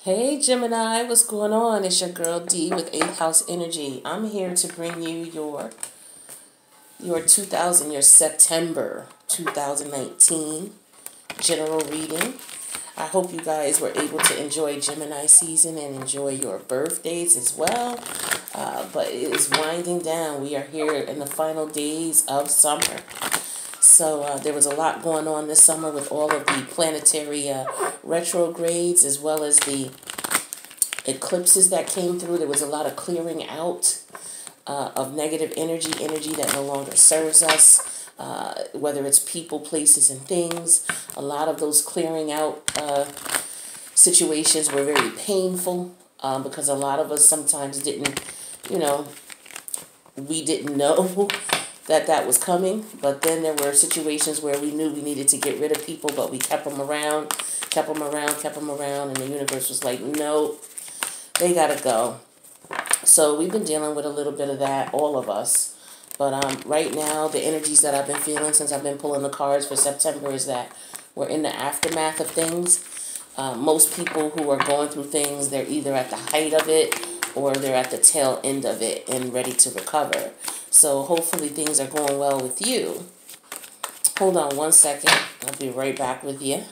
Hey Gemini, what's going on? It's your girl D with 8th House Energy. I'm here to bring you your September 2019 general reading. I hope you guys were able to enjoy Gemini season and enjoy your birthdays as well. But it is winding down. We are here in the final days of summer. So there was a lot going on this summer with all of the planetary retrogrades as well as the eclipses that came through. There was a lot of clearing out of negative energy that no longer serves us, whether it's people, places, and things. A lot of those clearing out situations were very painful because a lot of us sometimes didn't, we didn't know that was coming. But then there were situations where we knew we needed to get rid of people, but we kept them around, and the universe was like, no, they gotta go. So we've been dealing with a little bit of that, all of us. But right now, the energies that I've been feeling since I've been pulling the cards for September is that we're in the aftermath of things. Most people who are going through things, they're either at the height of it or they're at the tail end of it and ready to recover. So hopefully things are going well with you. Hold on one second. I'll be right back with you.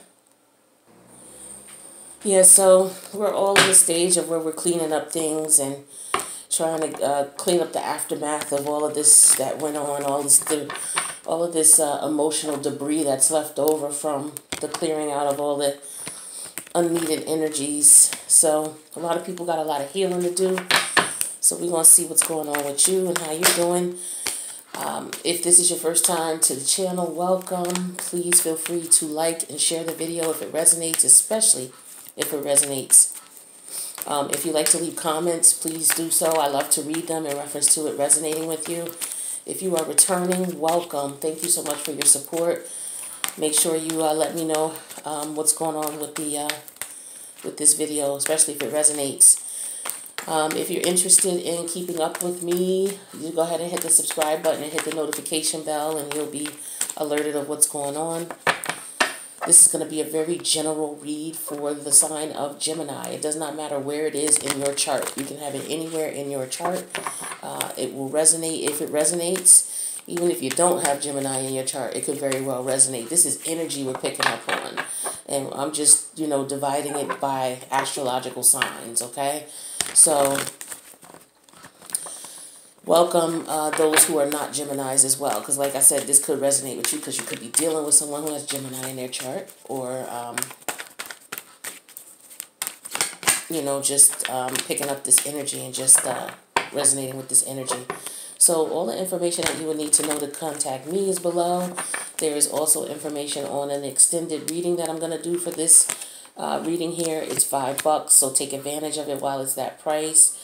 Yeah, so we're all in the stage of where we're cleaning up things and trying to clean up the aftermath of all of this that went on, all of this emotional debris that's left over from the clearing out of all the unneeded energies. So a lot of people got a lot of healing to do. So we're going to see what's going on with you and how you're doing. If this is your first time to the channel, welcome. Please feel free to like and share the video if it resonates, especially if it resonates. If you'd like to leave comments, please do so. I love to read them in reference to it resonating with you. If you are returning, welcome. Thank you so much for your support. Make sure you let me know what's going on with this video, especially if it resonates. If you're interested in keeping up with me, you go ahead and hit the subscribe button and hit the notification bell, and you'll be alerted of what's going on. This is going to be a very general read for the sign of Gemini. It does not matter where it is in your chart. You can have it anywhere in your chart. It will resonate if it resonates. Even if you don't have Gemini in your chart, it could very well resonate. This is energy we're picking up on. And I'm just, dividing it by astrological signs, okay? So welcome those who are not Geminis as well, because like I said, this could resonate with you because you could be dealing with someone who has Gemini in their chart, or just picking up this energy and just resonating with this energy. So all the information that you would need to know to contact me is below. There is also information on an extended reading that I'm going to do for this reading here. It's $5, so take advantage of it while it's that price.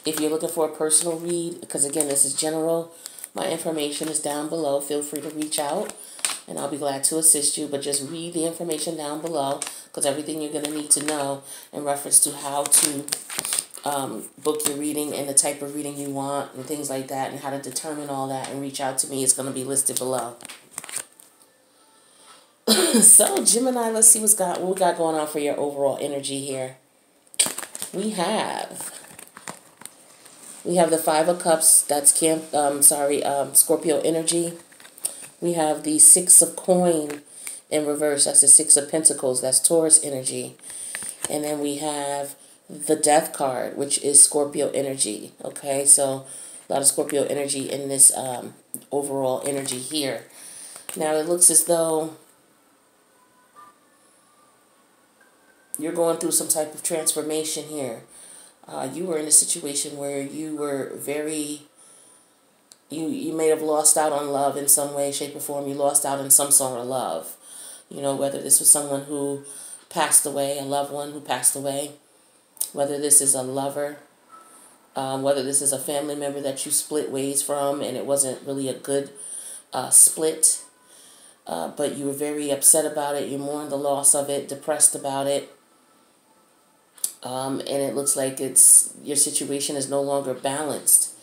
If you're looking for a personal read, because again, this is general, my information is down below. Feel free to reach out, and I'll be glad to assist you. But just read the information down below, because everything you're going to need to know in reference to how to book your reading and the type of reading you want and things like that, and how to determine all that and reach out to me is going to be listed below. So Gemini, let's see what we got going on for your overall energy here. We have the Five of Cups. That's Scorpio energy. We have the Six of Coin in reverse. That's the Six of Pentacles. That's Taurus energy. And then we have the Death card, which is Scorpio energy. Okay, so a lot of Scorpio energy in this overall energy here. Now it looks as though you're going through some type of transformation here. You were in a situation where you were you may have lost out on love in some way, shape, or form. You lost out on some sort of love. Whether this was someone who passed away, a loved one who passed away, whether this is a lover, whether this is a family member that you split ways from and it wasn't really a good split, but you were very upset about it. You mourned the loss of it, depressed about it. And it looks like your situation is no longer balanced.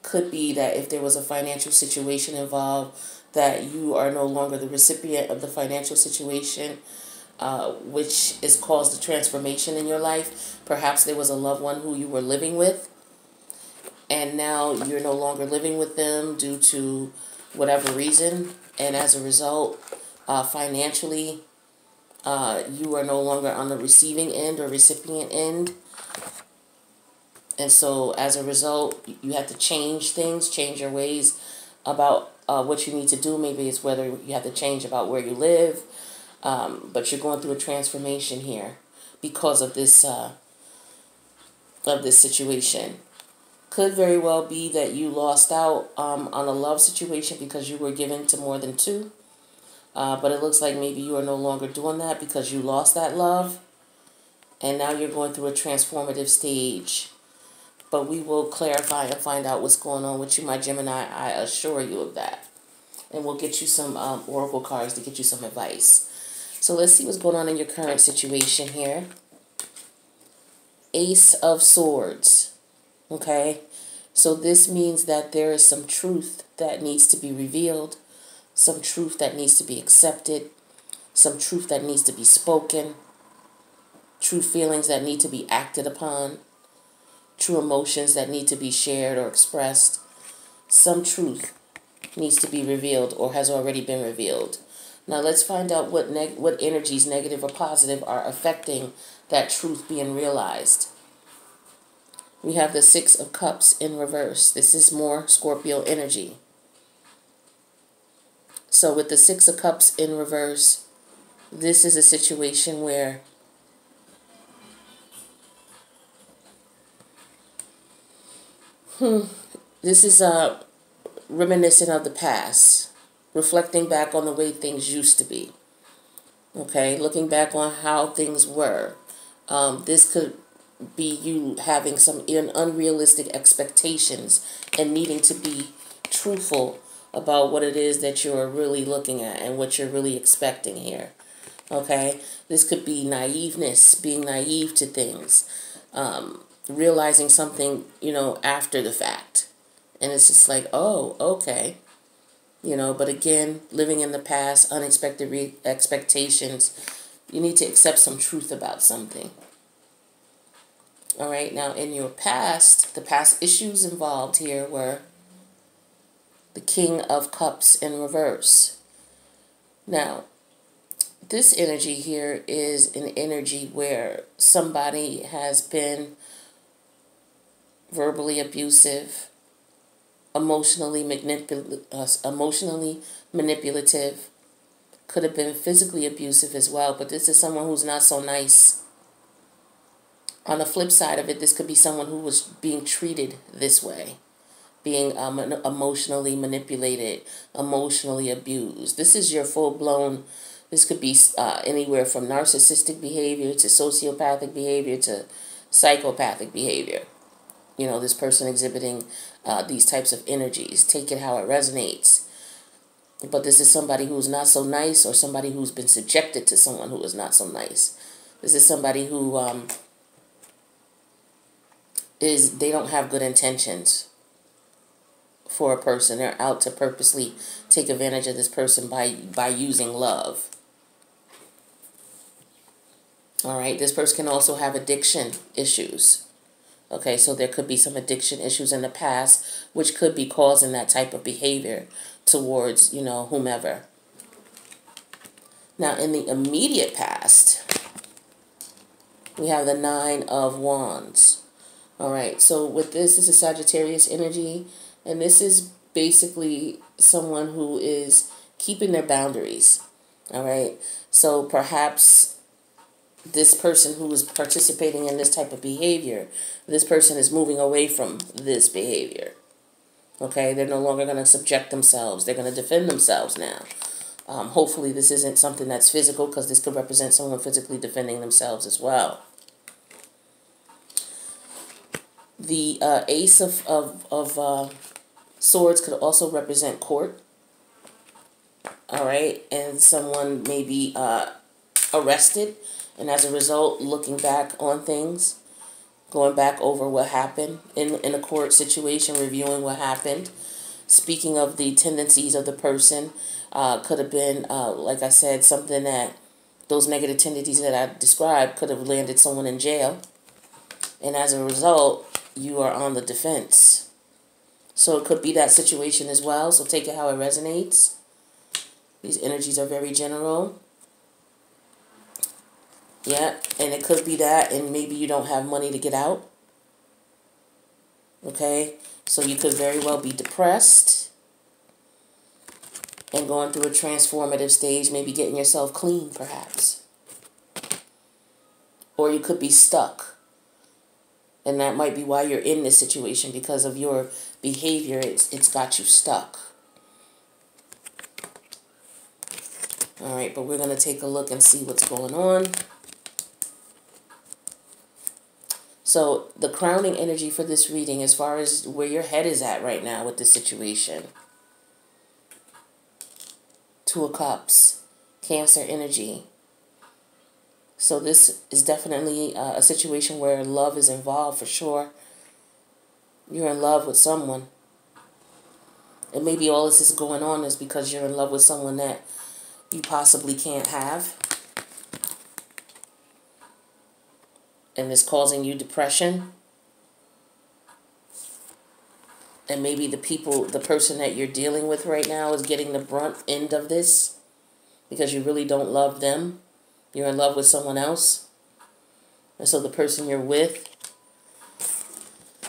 Could be that if there was a financial situation involved, that you are no longer the recipient of the financial situation. which has caused a transformation in your life. Perhaps there was a loved one who you were living with, and now you're no longer living with them due to whatever reason, and as a result, financially, you are no longer on the receiving end or recipient end. And so as a result, you have to change things, change your ways about what you need to do. Maybe it's whether you have to change about where you live, but you're going through a transformation here because of this situation. Could very well be that you lost out on a love situation because you were given to more than two. But it looks like maybe you are no longer doing that because you lost that love. And now you're going through a transformative stage. But we will clarify and find out what's going on with you, my Gemini. I assure you of that. And we'll get you some oracle cards to get you some advice. So let's see what's going on in your current situation here. Ace of Swords. Okay? So this means that there is some truth that needs to be revealed. Some truth that needs to be accepted. Some truth that needs to be spoken. True feelings that need to be acted upon. True emotions that need to be shared or expressed. Some truth needs to be revealed or has already been revealed. Now let's find out what energies, negative or positive, are affecting that truth being realized. We have the Six of Cups in reverse. This is more Scorpio energy. So with the Six of Cups in reverse, this is a situation where this is reminiscent of the past, reflecting back on the way things used to be. Okay, looking back on how things were. This could be you having some unrealistic expectations and needing to be truthful about what it is that you're really looking at and what you're really expecting here. Okay, this could be naiveness, being naive to things. Realizing something, after the fact. And it's just like, oh, okay. But again, living in the past, unexpected expectations, you need to accept some truth about something. All right, now in your past, the past issues involved here were the King of Cups in reverse. Now, this energy here is an energy where somebody has been verbally abusive, emotionally manipulative, could have been physically abusive as well, but this is someone who's not so nice. On the flip side of it, this could be someone who was being treated this way, being emotionally manipulated, emotionally abused. This is your full-blown, this could be anywhere from narcissistic behavior to sociopathic behavior to psychopathic behavior. This person exhibiting these types of energies. Take it how it resonates. But this is somebody who's not so nice, or somebody who's been subjected to someone who is not so nice. This is somebody who they don't have good intentions for a person. They're out to purposely take advantage of this person by using love. All right, this person can also have addiction issues. Okay, so there could be some addiction issues in the past, which could be causing that type of behavior towards, whomever. Now, in the immediate past, we have the Nine of Wands. All right, so with this is a Sagittarius energy, and this is basically someone who is keeping their boundaries. All right, so perhaps this person who is participating in this type of behavior, this person is moving away from this behavior. Okay, they're no longer going to subject themselves. They're going to defend themselves now. Hopefully this isn't something that's physical, because this could represent someone physically defending themselves as well. The Ace of Swords could also represent court. All right, and someone may be arrested. And as a result, looking back on things, going back over what happened in a court situation, reviewing what happened. Speaking of the tendencies of the person, could have been, like I said, something that those negative tendencies that I described could have landed someone in jail. And as a result, you are on the defense. So it could be that situation as well. So take it how it resonates. These energies are very general. Yeah, and it could be that, and maybe you don't have money to get out. Okay, so you could very well be depressed and going through a transformative stage, maybe getting yourself clean, perhaps. Or you could be stuck. And that might be why you're in this situation, because of your behavior. It's got you stuck. All right, but we're going to take a look and see what's going on. So the crowning energy for this reading, as far as where your head is at right now with this situation. Two of Cups, Cancer energy. So this is definitely a situation where love is involved for sure. You're in love with someone. And maybe all this is going on is because you're in love with someone that you possibly can't have. And it's causing you depression. And maybe the person that you're dealing with right now is getting the brunt end of this because you really don't love them. You're in love with someone else. And so the person you're with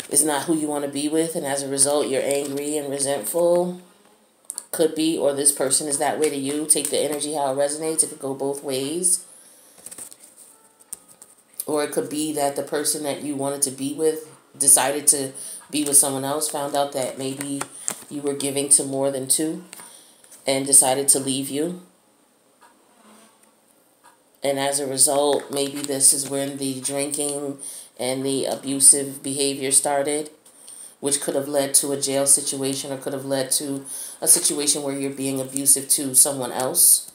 is not who you want to be with. And as a result, you're angry and resentful. Could be, or this person is that way to you. Take the energy how it resonates. It could go both ways. Or it could be that the person that you wanted to be with decided to be with someone else, found out that maybe you were giving to more than two, and decided to leave you. And as a result, maybe this is when the drinking and the abusive behavior started, which could have led to a jail situation or could have led to a situation where you're being abusive to someone else.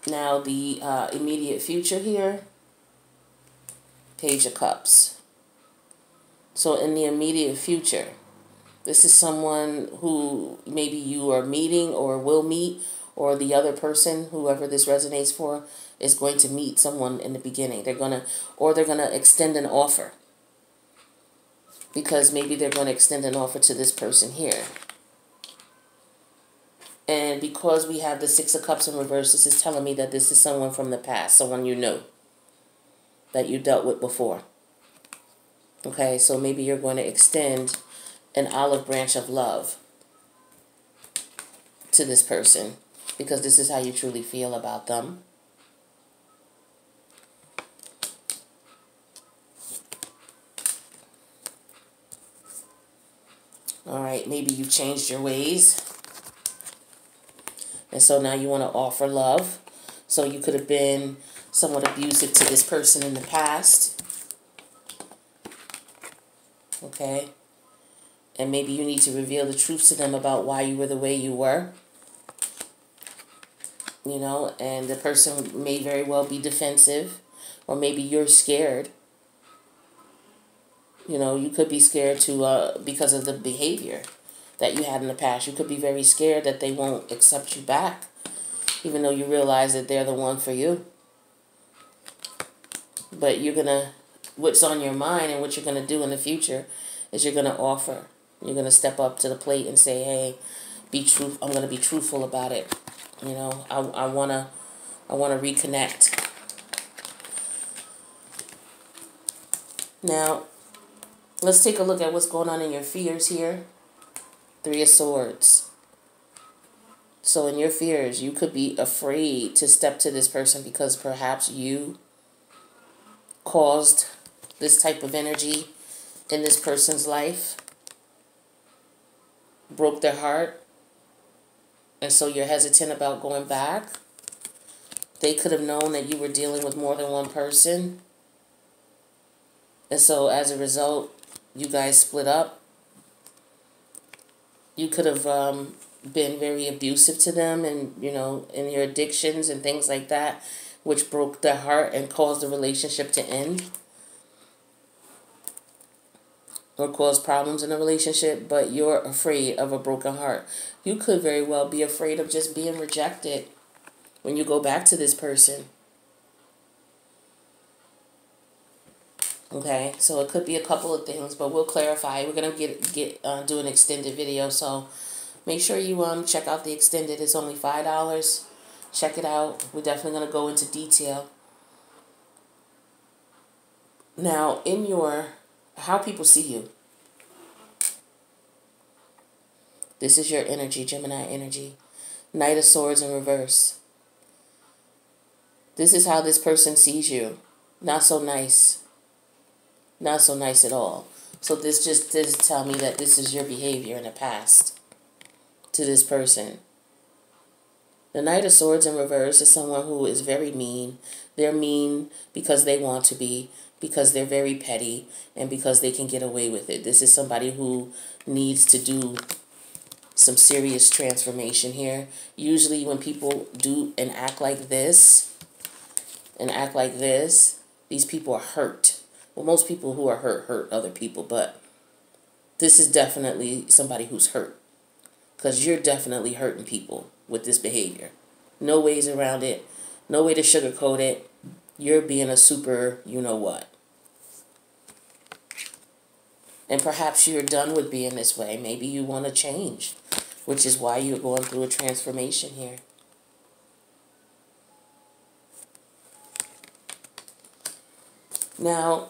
Now, the immediate future here, Page of Cups. So in the immediate future, this is someone who maybe you are meeting or will meet, or the other person, whoever this resonates for, is going to meet someone in the beginning. They're going to extend an offer. Because maybe they're going to extend an offer to this person here. And because we have the Six of Cups in reverse, this is telling me that this is someone from the past, someone you know, that you dealt with before. Okay, so maybe you're going to extend an olive branch of love to this person, because this is how you truly feel about them. All right, maybe you've changed your ways. And so now you want to offer love. So you could have been somewhat abusive to this person in the past. Okay. And maybe you need to reveal the truth to them about why you were the way you were. You know, and the person may very well be defensive. Or maybe you're scared. You know, you could be scared because of the behavior that you had in the past. You could be very scared that they won't accept you back, even though you realize that they're the one for you. But what's on your mind and what you're going to do in the future is you're going to offer. You're going to step up to the plate and say, hey, I'm going to be truthful about it. You know, I want to reconnect. Now, let's take a look at what's going on in your fears here. Three of Swords. So in your fears, you could be afraid to step to this person because perhaps you caused this type of energy in this person's life, broke their heart, and so you're hesitant about going back. They could have known that you were dealing with more than one person, and so as a result, you guys split up. You could have been very abusive to them, and you know, in your addictions and things like that, which broke their heart and caused the relationship to end. or cause problems in a relationship, but you're afraid of a broken heart. You could very well be afraid of just being rejected when you go back to this person. Okay, so it could be a couple of things, but we'll clarify. We're gonna do an extended video, so make sure you check out the extended. It's only $5. Check it out. We're definitely gonna go into detail. Now, in your how people see you. This is your energy, Gemini energy. Knight of Swords in reverse. This is how this person sees you. Not so nice. Not so nice at all. So this tell me that this is your behavior in the past to this person. The Knight of Swords in reverse is someone who is very mean. They're mean because they want to be, because they're very petty, and because they can get away with it. This is somebody who needs to do some serious transformation here. Usually when people do and act like this, these people are hurt. Well, most people who are hurt other people, but this is definitely somebody who's hurt, because you're definitely hurting people with this behavior. No ways around it. No way to sugarcoat it. You're being a super you-know-what. And perhaps you're done with being this way. Maybe you want to change, which is why you're going through a transformation here. Now,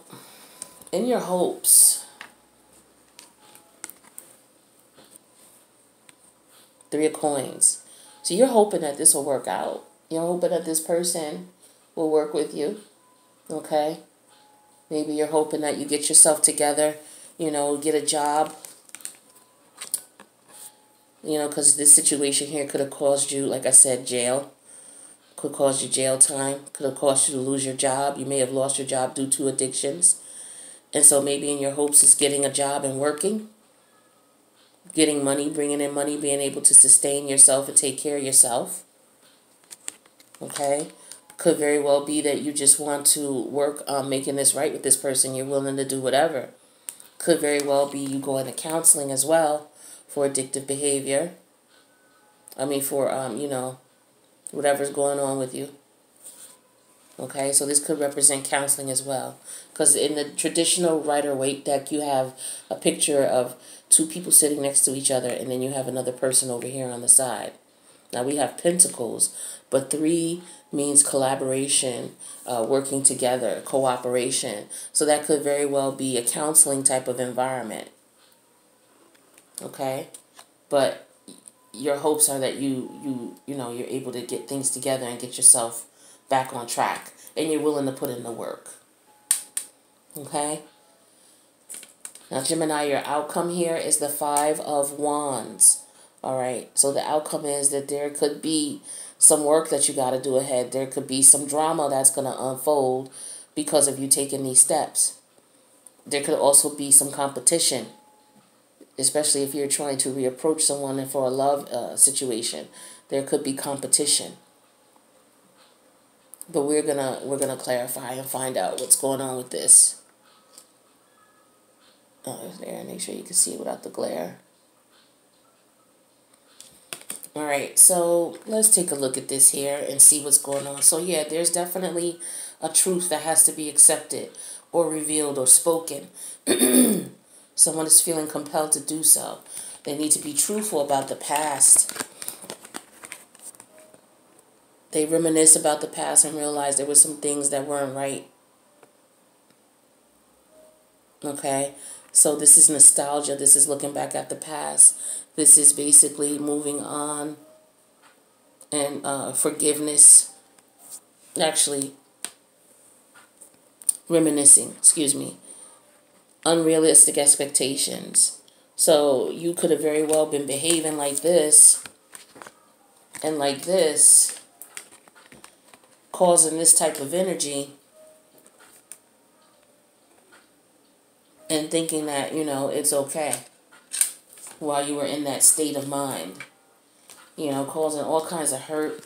in your hopes, 3 of Coins. So you're hoping that this will work out. You're hoping that this person will work with you. Okay? Maybe you're hoping that you get yourself together, get a job. Because this situation here could have caused you, like I said, jail. Could cause you jail time. Could have caused you to lose your job. You may have lost your job due to addictions. And so maybe in your hopes is getting a job and working. Getting money, bringing in money, being able to sustain yourself and take care of yourself. Okay? Could very well be that you just want to work on making this right with this person. You're willing to do whatever. Could very well be you going to counseling as well for addictive behavior. For, whatever's going on with you. Okay, so this could represent counseling as well. Because in the traditional Rider-Waite deck, you have a picture of 2 people sitting next to each other, and then you have another person over here on the side. Now we have Pentacles, but 3 means collaboration, working together, cooperation. So that could very well be a counseling type of environment. Okay, but your hopes are that you're able to get things together and get yourself back on track, and you're willing to put in the work. Okay? Now, Gemini, your outcome here is the 5 of Wands. All right? So the outcome is that there could be some work that you got to do ahead. There could be some drama that's going to unfold because of you taking these steps. There could also be some competition, especially if you're trying to reapproach someone for a love situation. There could be competition. But we're gonna clarify and find out what's going on with this. There, make sure you can see without the glare. All right, so let's take a look at this here and see what's going on. So yeah, there's definitely a truth that has to be accepted or revealed or spoken. Someone is feeling compelled to do so. They need to be truthful about the past. They reminisce about the past and realize there were some things that weren't right. Okay? So this is nostalgia. This is looking back at the past. This is basically moving on and forgiveness. Actually, reminiscing, unrealistic expectations. So you could have very well been behaving like this and like this, causing this type of energy and thinking that, it's okay while you were in that state of mind. Causing all kinds of hurt,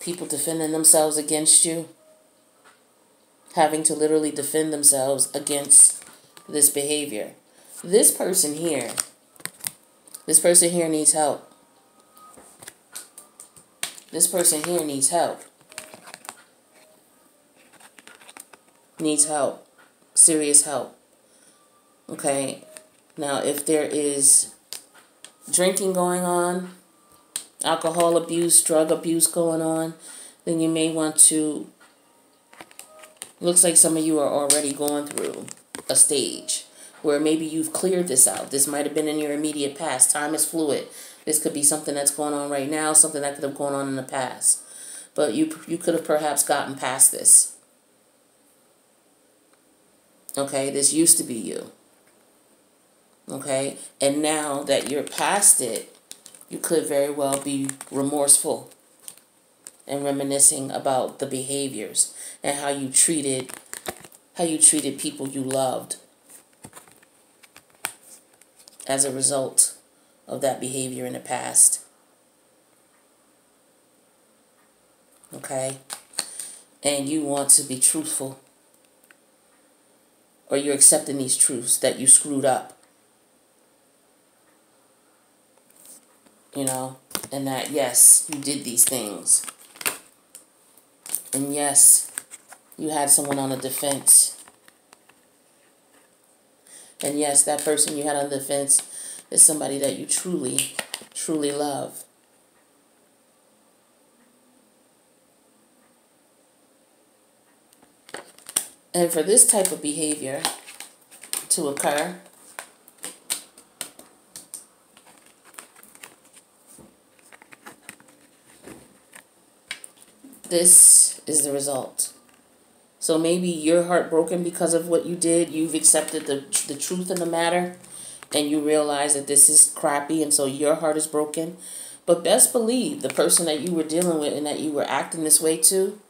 people defending themselves against you, having to literally defend themselves against this behavior. This person here needs help. This person here needs help. Needs help. Serious help. Okay? Now, if there is drinking going on, alcohol abuse, drug abuse going on, then you may want to, looks like some of you are already going through a stage where maybe you've cleared this out. This might have been in your immediate past. Time is fluid. This could be something that's going on right now, something that could have gone on in the past. But you could have perhaps gotten past this. Okay, this used to be you. Okay, and now that you're past it, you could very well be remorseful and reminiscing about the behaviors and how you treated people you loved as a result of that behavior in the past. Okay? And you want to be truthful, or you're accepting these truths that you screwed up. You know, and that, yes, you did these things. And yes, you had someone on the defense. And yes, that person you had on the defense is somebody that you truly, truly love. And for this type of behavior to occur, this is the result. So maybe you're heartbroken because of what you did. You've accepted the truth in the matter, and you realize that this is crappy, and so your heart is broken. But best believe the person that you were dealing with and that you were acting this way to,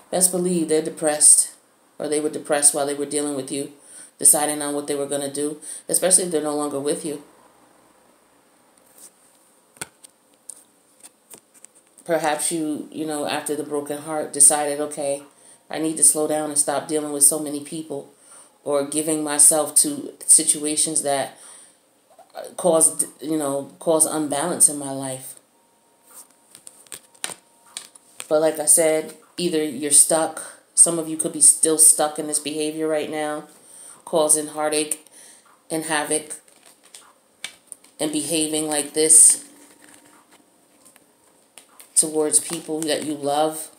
best believe they're depressed, or they were depressed while they were dealing with you, deciding on what they were going to do, especially if they're no longer with you. Perhaps you know, after the broken heart, decided, okay, I need to slow down and stop dealing with so many people, or giving myself to situations that cause unbalance in my life. But like I said, either you're stuck. Some of you could be still stuck in this behavior right now, causing heartache and havoc and behaving like this towards people that you love.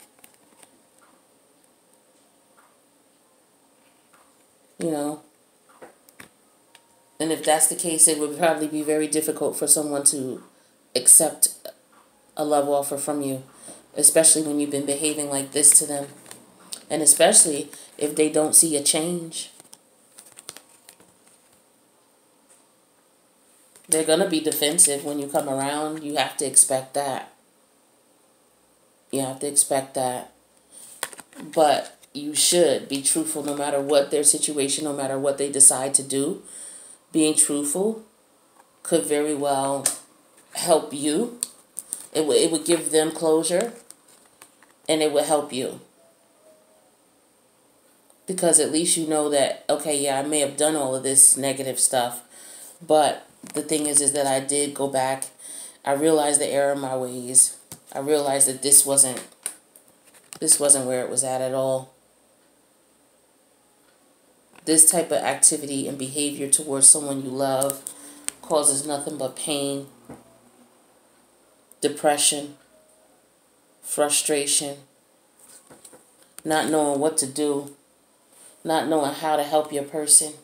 You know. And if that's the case, it would probably be very difficult for someone to accept a love offer from you, especially when you've been behaving like this to them. And especially if they don't see a change. They're going to be defensive when you come around. You have to expect that. You have to expect that. But you should be truthful no matter what their situation, no matter what they decide to do. Being truthful could very well help you. It would give them closure, and it would help you. Because at least you know that, okay, yeah, I may have done all of this negative stuff, but the thing is that I did go back. I realized the error in my ways. I realized that this wasn't where it was at all. This type of activity and behavior towards someone you love causes nothing but pain, depression, frustration, not knowing what to do, not knowing how to help your person.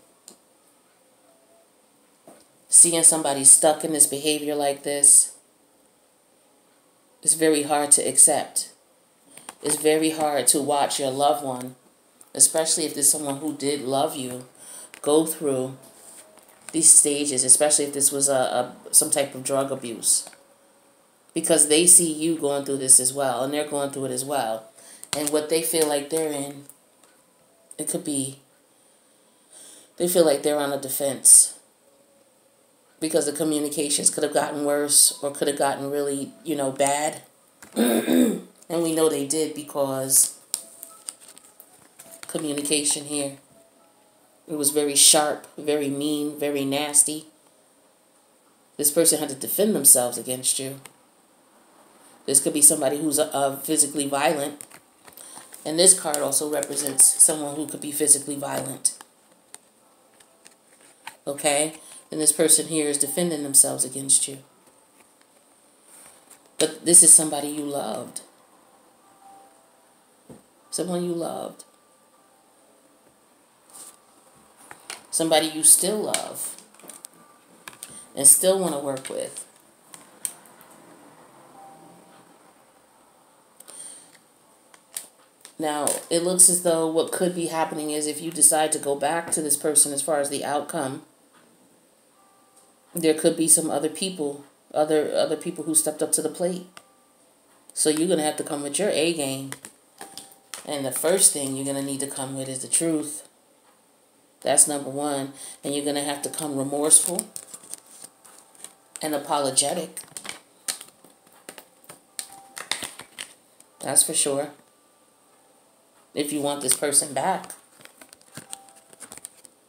Seeing somebody stuck in this behavior like this is very hard to accept. It's very hard to watch your loved one, especially if there's someone who did love you, go through these stages, especially if this was some type of drug abuse. Because they see you going through this as well, and they're going through it as well. And what they feel like they're in, it could be, they feel like they're on a defense. Because the communications could have gotten worse, or could have gotten really, bad. And we know they did, because communication here. It was very sharp, very mean, very nasty. This person had to defend themselves against you. This could be somebody who's physically violent. And this card also represents someone who could be physically violent. Okay? And this person here is defending themselves against you. But this is somebody you loved. Someone you loved. Somebody you still love. And still want to work with. Now, it looks as though what could be happening is if you decide to go back to this person as far as the outcome, there could be some other people, other people who stepped up to the plate. So you're going to have to come with your A game. And the first thing you're going to need to come with is the truth. That's number one. And you're going to have to come remorseful and apologetic. That's for sure. If you want this person back.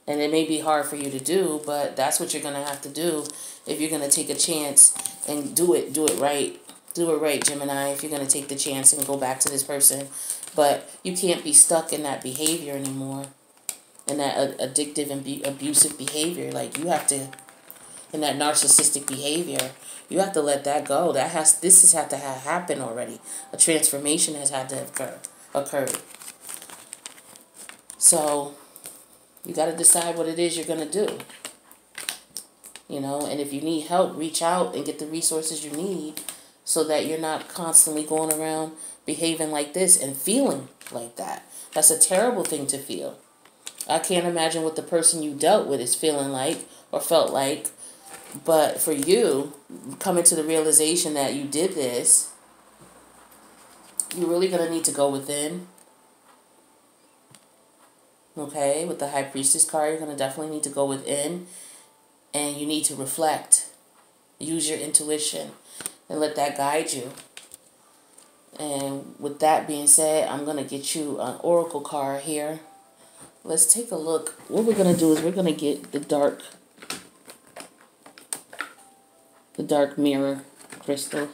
And it may be hard for you to do, but that's what you're going to have to do if you're going to take a chance and do it right. Do it right, Gemini, if you're going to take the chance and go back to this person. But you can't be stuck in that behavior anymore. In that addictive and abusive behavior. Like, you have to, in that narcissistic behavior, you have to let that go. This has had to have happened already. A transformation has had to have occurred. So, you got to decide what it is you're going to do. You know, and if you need help, reach out and get the resources you need so that you're not constantly going around behaving like this and feeling like that. That's a terrible thing to feel. I can't imagine what the person you dealt with is feeling like or felt like. But for you, coming to the realization that you did this, you're really going to need to go within. Okay, with the High Priestess card, you're going to definitely need to go within. And you need to reflect. Use your intuition. And let that guide you. And with that being said, I'm going to get you an oracle card here. Let's take a look. What we're going to do is we're going to get the dark mirror crystal.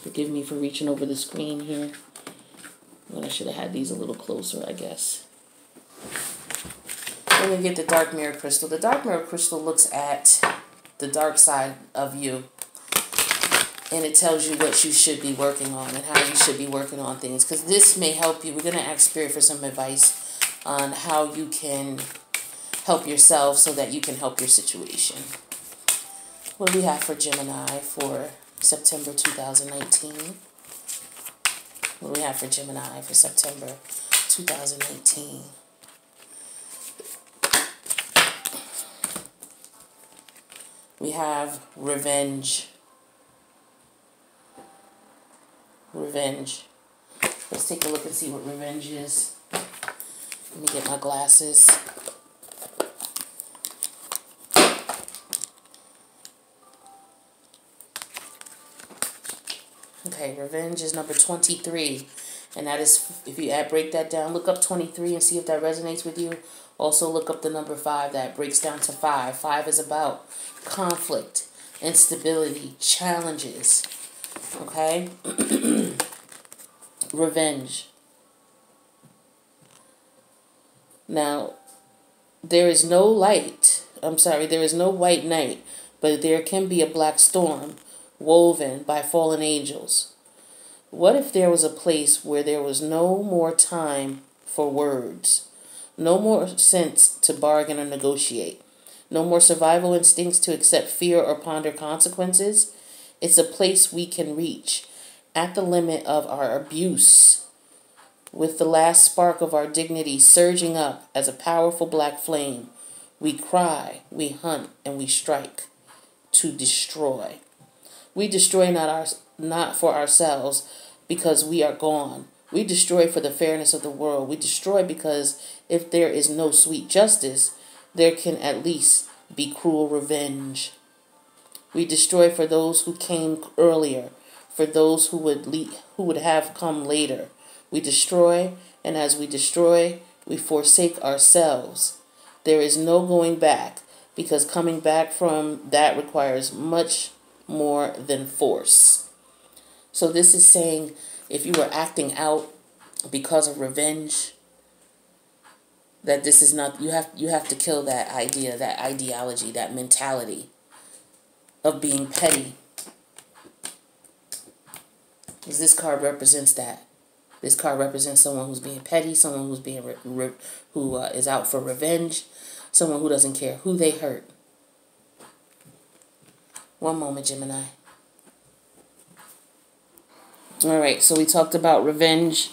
Forgive me for reaching over the screen here. Well, I should have had these a little closer, I guess. We're going to get the dark mirror crystal. The dark mirror crystal looks at the dark side of you. And it tells you what you should be working on and how you should be working on things. Because this may help you. We're going to ask Spirit for some advice on how you can help yourself so that you can help your situation. What do we have for Gemini for September 2019? What do we have for Gemini for September 2019? We have revenge. Revenge. Let's take a look and see what revenge is. Let me get my glasses. Okay, revenge is number 23. And that is, if you break that down, look up 23 and see if that resonates with you. Also look up the number 5. That breaks down to 5. 5 is about conflict, instability, challenges. Okay? Revenge. Now, there is no light. There is no white night, but there can be a black storm woven by fallen angels. What if there was a place where there was no more time for words, no more sense to bargain or negotiate, no more survival instincts to accept fear or ponder consequences? It's a place we can reach at the limit of our abuse, with the last spark of our dignity surging up as a powerful black flame. We cry, we hunt, and we strike to destroy. We destroy not for ourselves because we are gone. We destroy for the fairness of the world. We destroy because if there is no sweet justice, there can at least be cruel revenge. We destroy for those who came earlier, for those who would have come later. We destroy, and as we destroy, we forsake ourselves. There is no going back, because coming back from that requires much more than force. So this is saying, if you are acting out because of revenge, that this is not, you have to kill that idea, that ideology, that mentality of being petty. Because this card represents that. This card represents someone who's being petty, someone who's being who is out for revenge, someone who doesn't care who they hurt. One moment, Gemini. All right, so we talked about revenge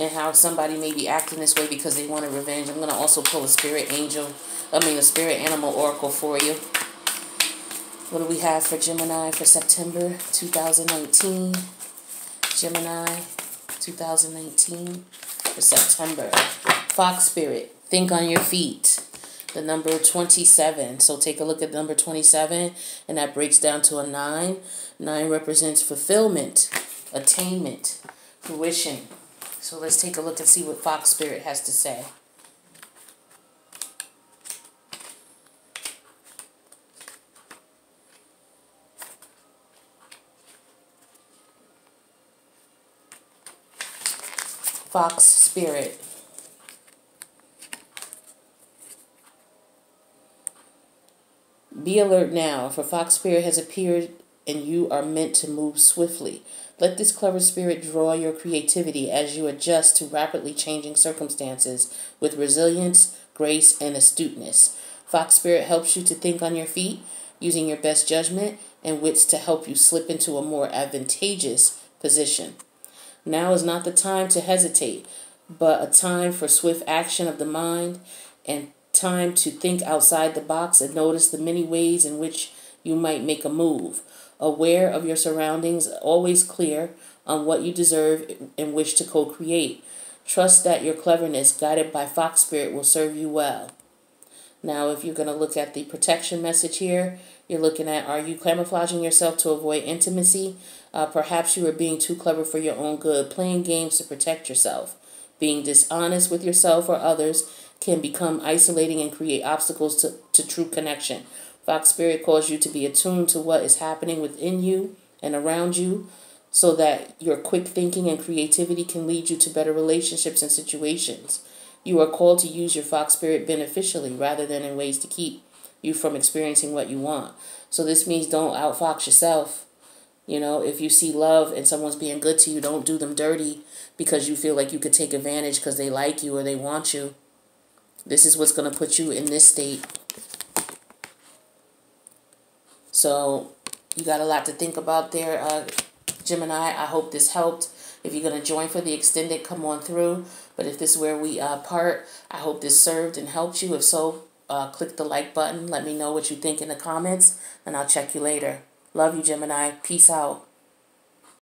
and how somebody may be acting this way because they wanted revenge. I'm going to also pull a spirit animal oracle for you. What do we have for Gemini for September 2019? Gemini 2019 for September. Fox spirit, think on your feet. The number 27. So take a look at number 27, and that breaks down to a 9. 9 represents fulfillment, attainment, fruition. So let's take a look and see what Fox spirit has to say. Fox spirit. Be alert now, for Fox spirit has appeared and you are meant to move swiftly. Let this clever spirit draw your creativity as you adjust to rapidly changing circumstances with resilience, grace, and astuteness. Fox spirit helps you to think on your feet, using your best judgment and wits to help you slip into a more advantageous position. Now is not the time to hesitate, but a time for swift action of the mind and time to think outside the box and notice the many ways in which you might make a move. Aware of your surroundings, always clear on what you deserve and wish to co-create. Trust that your cleverness, guided by Fox spirit, will serve you well. Now, if you're going to look at the protection message here, you're looking at, are you camouflaging yourself to avoid intimacy? Perhaps you are being too clever for your own good, playing games to protect yourself. Being dishonest with yourself or others can become isolating and create obstacles to true connection. Fox spirit calls you to be attuned to what is happening within you and around you, so that your quick thinking and creativity can lead you to better relationships and situations. You are called to use your Fox spirit beneficially rather than in ways to keep you from experiencing what you want. So this means don't outfox yourself. You know, if you see love and someone's being good to you, don't do them dirty because you feel like you could take advantage because they like you or they want you. This is what's going to put you in this state. So you got a lot to think about there, Gemini. I hope this helped. If you're going to join for the extended, come on through. But if this is where we part, I hope this served and helped you. If so, click the like button. Let me know what you think in the comments, and I'll check you later. Love you, Gemini. Peace out.